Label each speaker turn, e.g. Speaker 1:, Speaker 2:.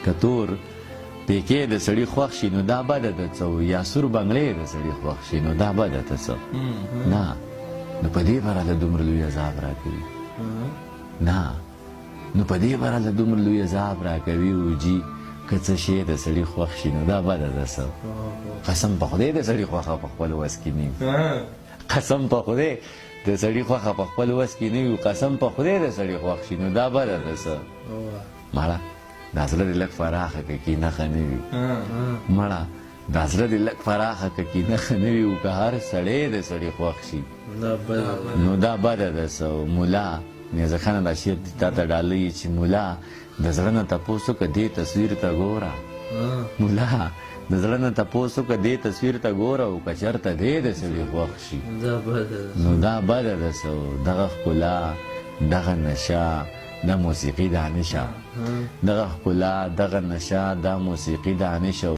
Speaker 1: که تور پیکې د سړي خوښ شي نو دا بده ده څه یا سور بنګلې د سړي خوښ شي نو دا بده ده څه نه نو په دې به راله دومره لوی عذاب راکوي نه نو په دې به راله دومره لوی عذاب راکوي وجي که څه شی د سړي خوښ شي نو دا بده ده څه قسم په خدای د سړي خوښه په خپل وس کې نه قسم په خدای د سړي خوښه په خپل وس کې نه وي قسم په خدای د سړي خوښ شي نو دا بده ده څه مړه دا زړه دې لږ پراخه که کینه نه وي مړه دا زړه دې لږ پراخه که کینه نه وي او که هر سړی د سړي خوښ شي نو دا بده ده څه ملا نیزه خانه دا شعر تا ته ډالۍ چې ملا د زړه نه تپوس وکړه دې تصویر ته ګوره ملا د زړه نه تپوس وکړه دې تصویر ته ګوره او که چېرته دې د سړي خوښ شي نو دا بده ده څه دغه ښکلا دغه نشه دا موسیقي دانشه دغه ښکلا دغه نشه دا موسیقي دانشه